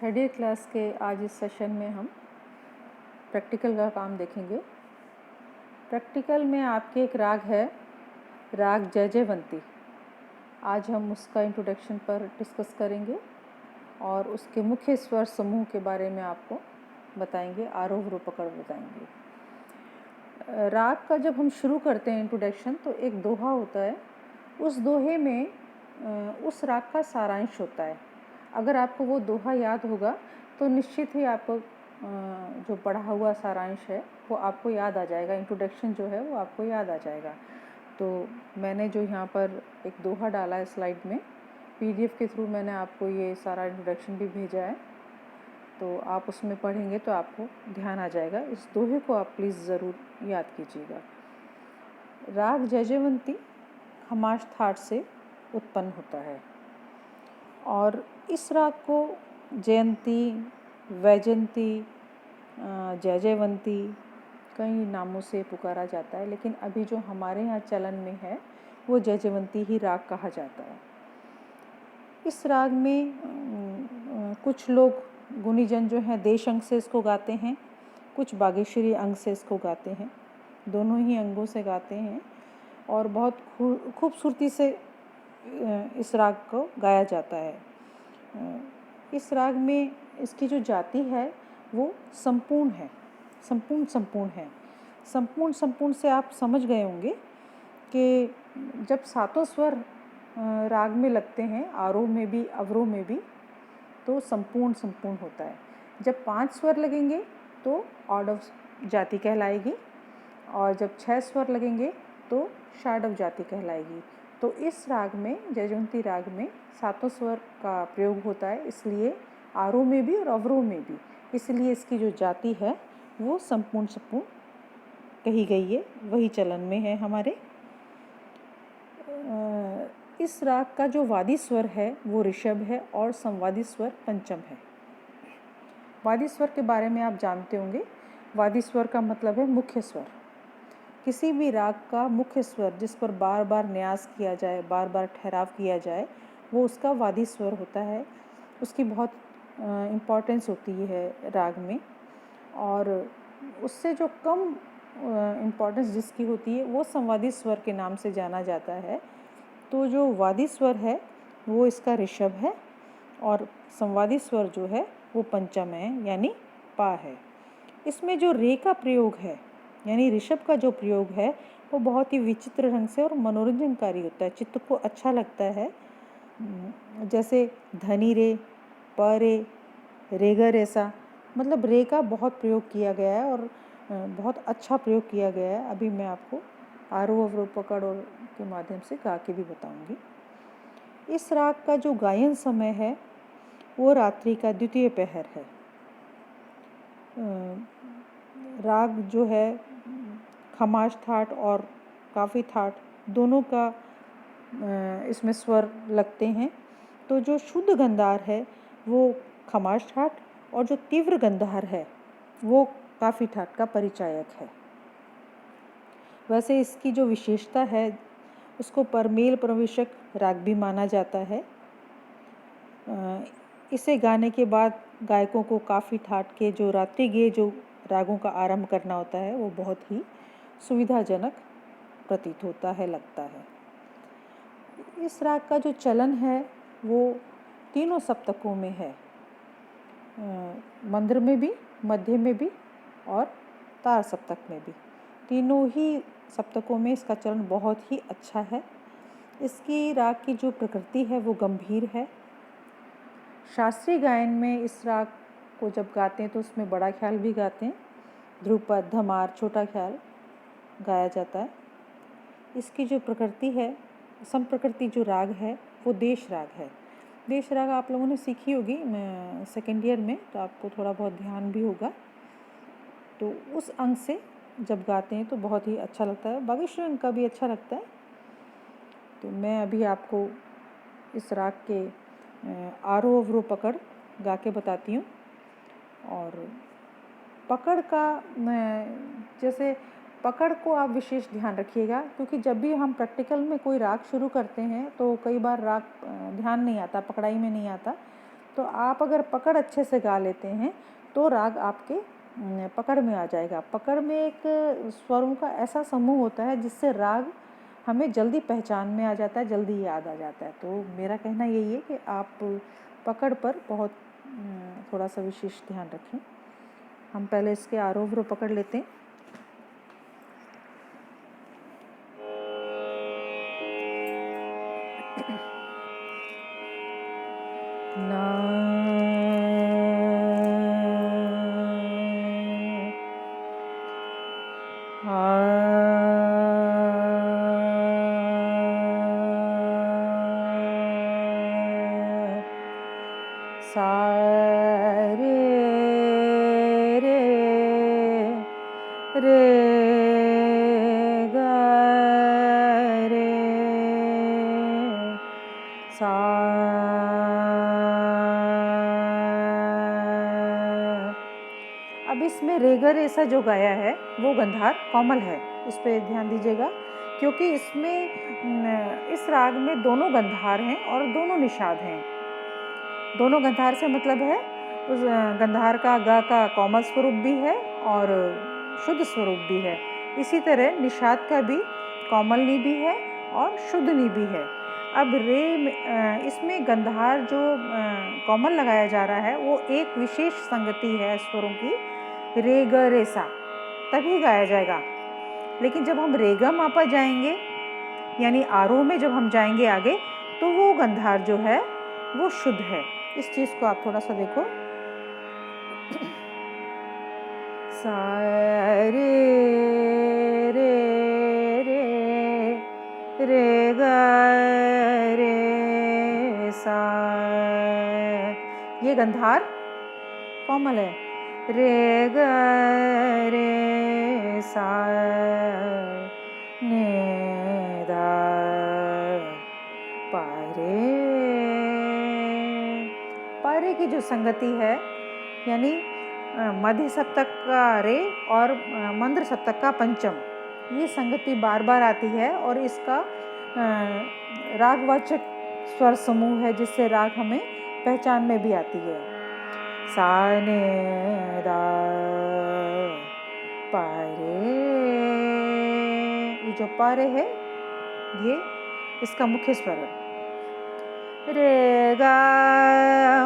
Third year class के आज इस सेशन में हम प्रैक्टिकल का काम देखेंगे। प्रैक्टिकल में आपके एक राग है, राग जयजयवंती। आज हम उसका इंट्रोडक्शन पर डिस्कस करेंगे और उसके मुख्य स्वर समूह के बारे में आपको बताएंगे, आरोह अवरोह पकड़ बताएंगे। राग का जब हम शुरू करते हैं इंट्रोडक्शन तो एक दोहा होता है, उस दोहे में उस राग का सारांश होता है। अगर आपको वो दोहा याद होगा तो निश्चित ही आपको जो पढ़ा हुआ सारांश है वो आपको याद आ जाएगा, इंट्रोडक्शन जो है वो आपको याद आ जाएगा। तो मैंने जो यहाँ पर एक दोहा डाला है स्लाइड में, पीडीएफ के थ्रू मैंने आपको ये सारा इंट्रोडक्शन भी भेजा है, तो आप उसमें पढ़ेंगे तो आपको ध्यान आ जाएगा। इस दोहे को आप प्लीज़ ज़रूर याद कीजिएगा। राग जयजयवंती खमाज थाट से उत्पन्न होता है और इस राग को जयंती, वैजयंती, जयजयवंती कई नामों से पुकारा जाता है, लेकिन अभी जो हमारे यहाँ चलन में है वो जयजयवंती ही राग कहा जाता है। इस राग में कुछ लोग गुणीजन जो हैं देश अंग से इसको गाते हैं, कुछ बागेश्वरी अंग से इसको गाते हैं, दोनों ही अंगों से गाते हैं और बहुत खूबसूरती से इस राग को गाया जाता है। इस राग में इसकी जो जाति है वो संपूर्ण है, संपूर्ण है। संपूर्ण से आप समझ गए होंगे कि जब सातों स्वर राग में लगते हैं, आरोह में भी अवरोह में भी, तो संपूर्ण होता है। जब 5 स्वर लगेंगे तो ऑडव जाति कहलाएगी और जब 6 स्वर लगेंगे तो षाडव जाति कहलाएगी। तो इस राग में, जयजयवंती राग में सातों स्वर का प्रयोग होता है, इसलिए आरोह में भी और अवरोह में भी, इसलिए इसकी जो जाति है वो संपूर्ण कही गई है, वही चलन में है हमारे। इस राग का जो वादी स्वर है वो ऋषभ है और संवादी स्वर पंचम है। वादी स्वर के बारे में आप जानते होंगे, वादी स्वर का मतलब है मुख्य स्वर। किसी भी राग का मुख्य स्वर जिस पर बार बार न्यास किया जाए, बार बार ठहराव किया जाए, वो उसका वादी स्वर होता है। उसकी बहुत इम्पॉर्टेंस होती है राग में, और उससे जो कम इम्पॉर्टेंस जिसकी होती है वो संवादी स्वर के नाम से जाना जाता है। तो जो वादी स्वर है वो इसका ऋषभ है और संवादी स्वर जो है वो पंचम है, यानी पा है। इसमें जो रे का प्रयोग है, यानी ऋषभ का जो प्रयोग है वो बहुत ही विचित्र ढंग से और मनोरंजनकारी होता है, चित्त को अच्छा लगता है। जैसे धनी रे, प रे, रेगर, ऐसा मतलब रे का बहुत प्रयोग किया गया है और बहुत अच्छा प्रयोग किया गया है। अभी मैं आपको आरोह अवरोह पकड़ और के माध्यम से गा के भी बताऊंगी। इस राग का जो गायन समय है वो रात्रि का द्वितीय पहर है। राग जो है खमाज थाट और काफ़ी थाट दोनों का इसमें स्वर लगते हैं। तो जो शुद्ध गंधार है वो खमाज ठाट और जो तीव्र गंधार है वो काफ़ी ठाट का परिचायक है। वैसे इसकी जो विशेषता है उसको परमेल प्रवेशक राग भी माना जाता है। इसे गाने के बाद गायकों को काफ़ी ठाट के जो रात्रि गेय जो रागों का आरंभ करना होता है वो बहुत ही सुविधाजनक प्रतीत होता है, लगता है। इस राग का जो चलन है वो तीनों सप्तकों में है, मंद्र में भी, मध्य में भी और तार सप्तक में भी। तीनों ही सप्तकों में इसका चलन बहुत ही अच्छा है। इसकी राग की जो प्रकृति है वो गंभीर है। शास्त्रीय गायन में इस राग को जब गाते हैं तो उसमें बड़ा ख्याल भी गाते हैं, ध्रुपद, धमार, छोटा ख्याल गाया जाता है। इसकी जो प्रकृति है, संप्रकृति जो राग है वो देश राग है। देश राग आप लोगों ने सीखी होगी सेकेंड ईयर में, तो आपको थोड़ा बहुत ध्यान भी होगा। तो उस अंग से जब गाते हैं तो बहुत ही अच्छा लगता है, बागेश्वरी अंग का भी अच्छा लगता है। तो मैं अभी आपको इस राग के आरोह अवरोह पकड़ गा के बताती हूँ। और पकड़ का जैसे पकड़ को आप विशेष ध्यान रखिएगा, क्योंकि जब भी हम प्रैक्टिकल में कोई राग शुरू करते हैं तो कई बार राग ध्यान नहीं आता, पकड़ाई में नहीं आता। तो आप अगर पकड़ अच्छे से गा लेते हैं तो राग आपके पकड़ में आ जाएगा। पकड़ में एक स्वरों का ऐसा समूह होता है जिससे राग हमें जल्दी पहचान में आ जाता है, जल्दी याद आ जाता है। तो मेरा कहना यही है कि आप पकड़ पर बहुत थोड़ा सा विशेष ध्यान रखें। हम पहले इसके आरोह अवरोह पकड़ लेते हैं। ना सा रे रे रे गा रे सा। अब इसमें रेगा रेसा जो गाया है वो गंधार कोमल है, इस पे ध्यान दीजिएगा, क्योंकि इसमें इस राग में दोनों गंधार हैं और दोनों निषाद हैं। दोनों गंधार से मतलब है उस गंधार का गा का कोमल स्वरूप भी है और शुद्ध स्वरूप भी है। इसी तरह निषाद का भी कोमल नी भी है और शुद्ध नी भी है। अब इसमें गंधार जो कोमल लगाया जा रहा है वो एक विशेष संगति है स्वरों की, रे ग रे सा, तभी गाया जाएगा। लेकिन जब हम रेगा मापा जाएंगे यानी आरोह में जब हम जाएंगे आगे, तो वो गंधार जो है वो शुद्ध है। इस चीज़ को आप थोड़ा सा देखो। सा रे रे रे रे गा रे सा, ये गंधार कोमल है। रे गा रे सा ने दा पा रे। पारे की जो संगति है यानी मध्य सप्तक का रे और मंद्र सप्तक का पंचम, ये संगति बार बार आती है और इसका रागवाचक स्वर समूह है जिससे राग हमें पहचान में भी आती है। सा ने दा पा रे, ये जो पा रे है ये इसका मुख्य स्वर है। रे गा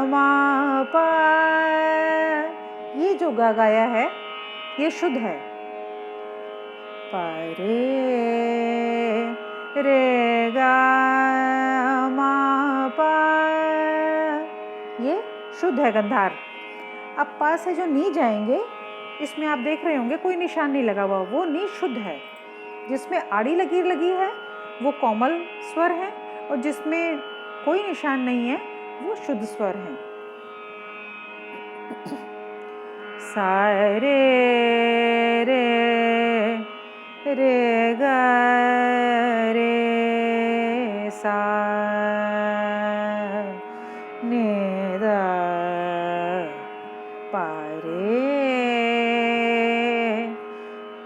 मा पा, ये जो गा गाया है ये शुद्ध है। पा रे गा मा पा, ये शुद्ध है गंधार। अब पा से जो नी जाएंगे इसमें आप देख रहे होंगे कोई निशान नहीं लगा हुआ, वो नी शुद्ध है। जिसमें आड़ी लकीर लगी है वो कोमल स्वर है और जिसमें कोई निशान नहीं है वो शुद्ध स्वर है। सा रे रे रे गा रे सा ने दा पा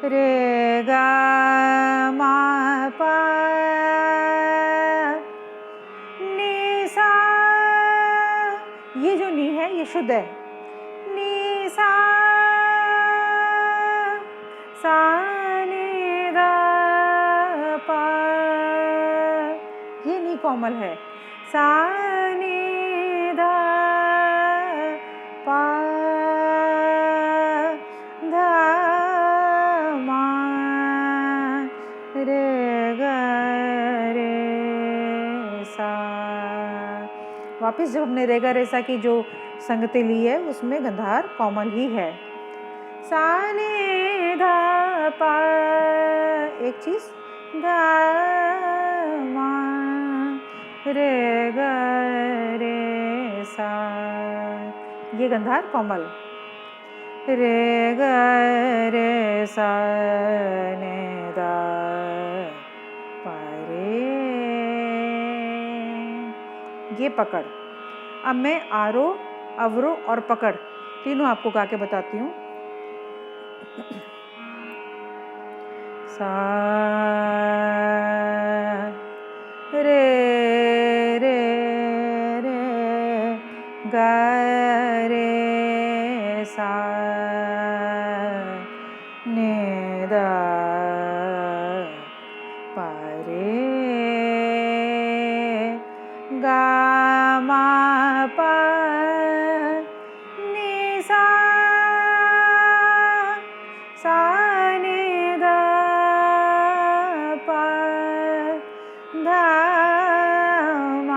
रे गा मा पा नी सा, ये जो नी है ये शुद्ध है। नी सा सा नी दा पा, ये नी कोमल है। सा नी दा पा धा मा रे गा रे सा। वापिस जब हमने रेगा रेसा की जो संगति ली है उसमें गंधार कोमल ही है। सा ने धा पा, एक चीज धा मा रे गा रे सा, ये गंधार कोमल। रे गा रे सा ने दा पा रे, ये पकड़। अब मैं आरोह अवरोह और पकड़ तीनों आपको गा के बताती हूँ। सा रे रे रे ग रे सा नि द प रे ग म प नि सा सा नि द प ध म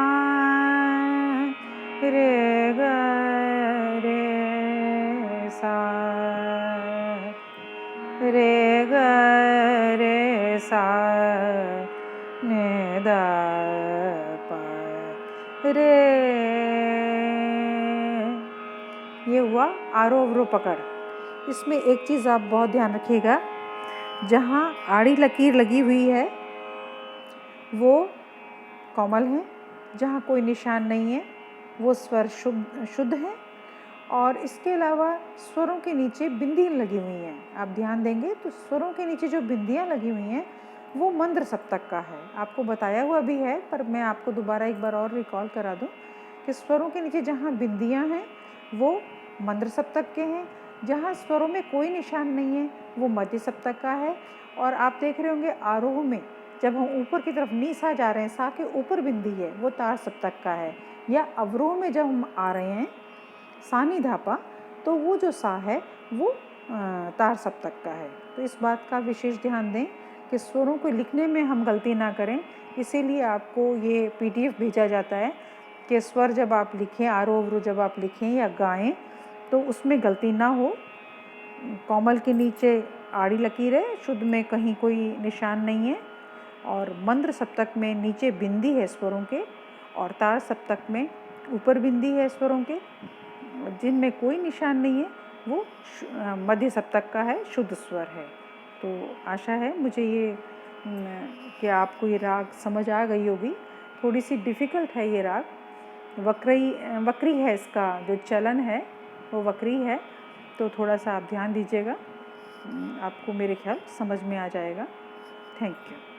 रे ग रे सा रे ग रे सा नि द प रे। ये हुआ आरोह अवरोह पकड़। इसमें एक चीज़ आप बहुत ध्यान रखिएगा, जहाँ आड़ी लकीर लगी हुई है वो कोमल है, जहाँ कोई निशान नहीं है वो स्वर शुद्ध है, और इसके अलावा स्वरों के नीचे बिंदी लगी हुई हैं। आप ध्यान देंगे तो स्वरों के नीचे जो बिंदियाँ लगी हुई हैं वो मंद्र सप्तक का है। आपको बताया हुआ भी है, पर मैं आपको दोबारा एक बार और रिकॉल करा दूँ कि स्वरों के नीचे जहाँ बिंदियाँ हैं वो मंद्र सप्तक के हैं, जहाँ स्वरों में कोई निशान नहीं है वो मध्य सप्तक का है। और आप देख रहे होंगे आरोह में जब हम ऊपर की तरफ नी सा जा रहे हैं, सा के ऊपर बिंदी है वो तार सप्तक का है, या अवरोह में जब हम आ रहे हैं सानी धापा तो वो जो सा है वो तार सप्तक का है। तो इस बात का विशेष ध्यान दें कि स्वरों को लिखने में हम गलती ना करें, इसीलिए आपको ये PDF भेजा जाता है कि स्वर जब आप लिखें, आरोह अवरोह जब आप लिखें या गाएं तो उसमें गलती ना हो। कोमल के नीचे आड़ी लकीर है, शुद्ध में कहीं कोई निशान नहीं है, और मंद्र सप्तक में नीचे बिंदी है स्वरों के, और तार सप्तक में ऊपर बिंदी है स्वरों के, जिनमें कोई निशान नहीं है वो मध्य सप्तक का है, शुद्ध स्वर है। तो आशा है मुझे ये कि आपको ये राग समझ आ गई होगी। थोड़ी सी डिफ़िकल्ट है ये राग, वक्री है, इसका जो चलन है वो वक्री है, तो थोड़ा सा आप ध्यान दीजिएगा, आपको मेरे ख्याल समझ में आ जाएगा। Thank you.